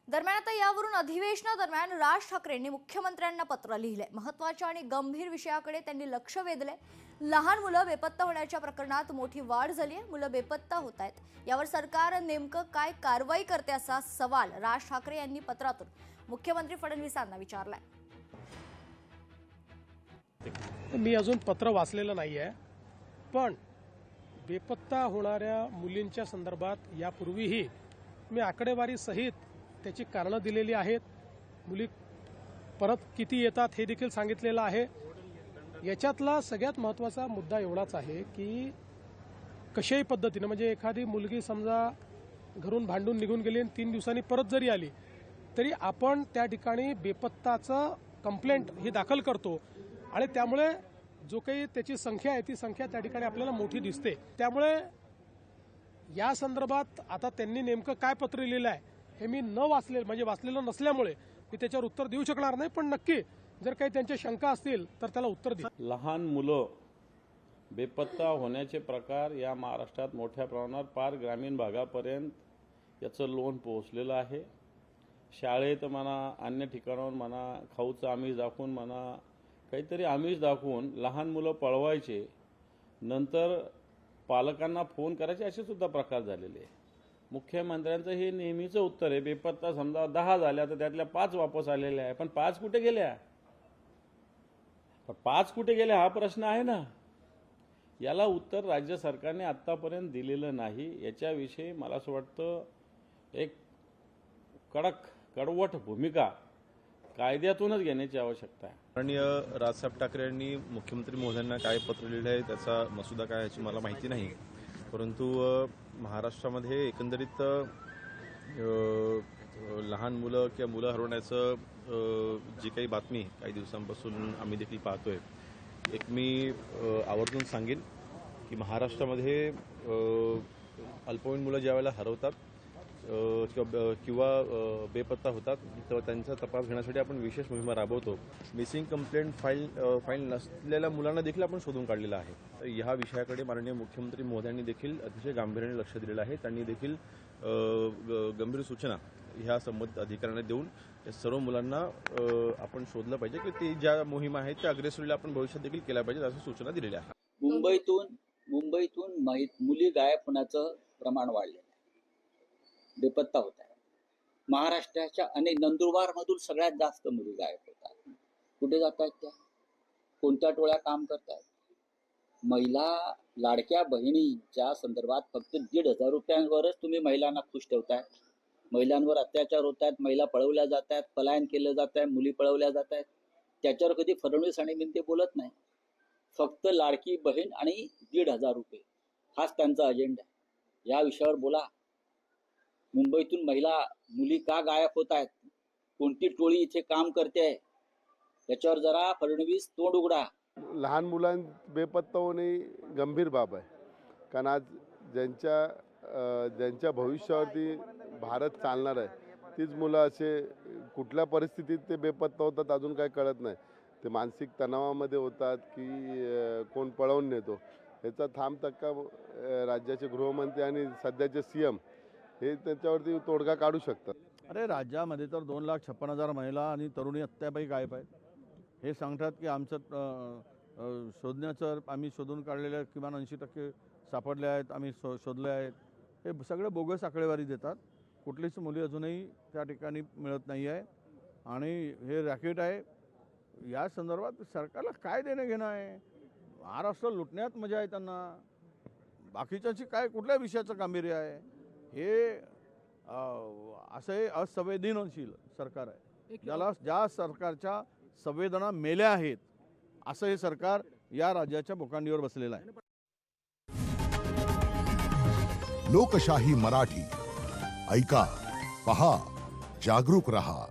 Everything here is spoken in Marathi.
दरम्यान आता यावरून अधिवेशनादरम्यान राज ठाकरेंनी मुख्यमंत्र्यांना पत्र लिहिले। महत्त्वाच्या आणि गंभीर विषयाकडे त्यांनी लक्ष वेधले। लहान मुलं बेपत्ता होण्याच्या प्रकरणात मोठी वाढ झाली आहे। मुलं बेपत्ता होत आहेत, यावर सरकार नेमकं काय कारवाई करते असा सवाल राज ठाकरे यांनी पत्रातून मुख्यमंत्री फडणवीसांना विचारलाय। मी अजून पत्र वाचलेलं नाहीये, पण बेपत्ता होणाऱ्या मुलींच्या संदर्भात यापूर्वीही मी आकडेवारी सहित त्याची कारणं दिलेली आहेत। मुली परत किती येतात हे देखील सांगितलेलं आहे। याच्यातला सगळ्यात महत्त्वाचा मुद्दा एवढाच आहे की कशाही पद्धतीने म्हणजे एखादी मुलगी समजा घरून भांडून निघून गेली आणि 3 दिवसांनी परत जरी आली तरी आपण त्या ठिकाणी बेपत्ताचं कंप्लेंट ही दाखल करतो आणि त्यामुळे जो काही त्याची संख्या आहे ती संख्या त्या ठिकाणी आपल्याला मोठी दिसते। त्यामुळे या संदर्भात आता त्यांनी नेमकं काय पत्र लिहिलं आहे हे मी वाचलेलं नसल्यामुळे मी त्याच्यावर उत्तर देऊ शकणार नाही, पण नक्की जर काही त्यांच्या शंका असतील तर त्याला उत्तर देईल। लहान मुलं बेपत्ता होण्याचे प्रकार या महाराष्ट्रात मोठ्या प्रमाणात पार ग्रामीण भागापर्यंत याचं लोन पोहोचलेलं आहे। शाळेत म्हणा, अन्य ठिकाणावर म्हणा, खाऊचं आमिष दाखवून म्हणा, काहीतरी आमिष दाखवून लहान मुलं पळवायचे, नंतर पालकांना फोन करायचे, असे सुद्धा प्रकार झालेले आहे। मुख्यमंत्र्यांचं हे नेहमीचं उत्तर आहे, बेपत्ता समजा 10 झाल्या तर त्यातल्या 5 वापस आलेल्या आहे, पण 5 कुठे गेल्या? 5 कुठे गेल्या हा प्रश्न आहे ना। याला उत्तर राज्य सरकारने आतापर्यंत दिलेलं नाही। याच्याविषयी मला असं वाटतं एक कडवट भूमिका कायद्यातूनच घेण्याची आवश्यकता आहे। माननीय राजसाहेब ठाकरे यांनी मुख्यमंत्री महोदयांना काय पत्र लिहिलं आहे त्याचा मसुदा काय याची मला माहिती नाही, परंतु महाराष्ट्रामध्ये एकंदरीत लहान मुलं किंवा मुलं हरवण्याचं जी काही बातमी काही दिवसांपासून आम्ही देखील पाहतोय, एक मी आवर्जून सांगेन की महाराष्ट्रामध्ये अल्पवयीन मुलं ज्यावेळेला हरवतात किंवा बेपत्ता होतात तेव्हा त्यांचा तपास घेण्यासाठी आपण विशेष मोहिमा राबवतो। मिसिंग कंप्लेंट फाईल नसलेल्या मुलांना देखील आपण शोधून काढलेला आहे। ह्या विषयाकडे माननीय मुख्यमंत्री महोदयांनी देखील अतिशय गांभीर्याने लक्ष दिलेलं आहे। त्यांनी देखील गंभीर सूचना ह्या संबंधित अधिकाऱ्यांना देऊन या सर्व मुलांना आपण शोधलं पाहिजे की ते ज्या मोहिमा आहेत त्या अग्रेसरीला आपण भविष्यात देखील केल्या पाहिजेत अशा सूचना दिलेल्या आहेत। मुंबईतून मुली गायब होण्याचं प्रमाण वाढले, बेपत्ता होत आहे। महाराष्ट्राच्या अनेक नंदुरबारमधून सगळ्यात जास्त मुली गायब होतात। कुठे जात आहेत त्या? कोणत्या टोळ्या काम करतात? महिला लाडक्या बहिणीच्या संदर्भात फक्त 1,500 रुपयांवरच तुम्ही महिलांना खुश ठेवताय। महिलांवर अत्याचार होत आहेत, महिला पळवल्या जात आहेत, पलायन केलं जात आहे, मुली पळवल्या जात आहेत। त्याच्यावर कधी फडणवीस आणि मिंते बोलत नाही। फक्त लाडकी बहीण आणि 1,500 रुपये हाच त्यांचा अजेंडा आहे। या विषयावर बोला। मुंबईतून मुली का गायब होत आहेत, कोणती टोळी इथे काम करते आहे, याच्यावर जरा फडणवीस तोंड उघडा। लहान मुलां बेपत्ता होणे गंभीर बाब आहे, कारण आज ज्यांच्या भविष्यावरती भारत चालणार आहे तीच मुलं असे कुठल्या परिस्थितीत ते बेपत्ता होतात अजून काय कळत नाही। ते मानसिक तणावामध्ये होतात की कोण पळवून नेतो, याचा थांबतक्का राज्याचे गृहमंत्री आणि सध्याचे CM हे त्याच्यावरती तोडगा काढू शकतात। अरे राज्यामध्ये तर 2,56,000 महिला आणि तरुणी अद्यापही गायब आहेत। हे सांगतात की आमचं शोधण्याचं आम्ही शोधून काढलेल्या किमान 80% सापडले आहेत, आम्ही शोधले आहेत। हे सगळे बोगस आकडेवारी देतात। कुठलीच मुली अजूनही त्या ठिकाणी मिळत नाही आहे आणि हे रॅकेट आहे। या संदर्भात सरकारला काय देणं घेणं आहे? महाराष्ट्र लुटण्यात मजा आहे त्यांना, बाकीच्याची काय कुठल्या विषयाचं गांभीर्य आहे? हे असे असंवेदनशील सरकार आहे, ज्या सरकारच्या संवेदना मेल्या आहेत असं हे सरकार या राज्याच्या बोकांडीवर बसलेलं आहे। लोकशाही मराठी ऐका, पहा, जागरूक रहा।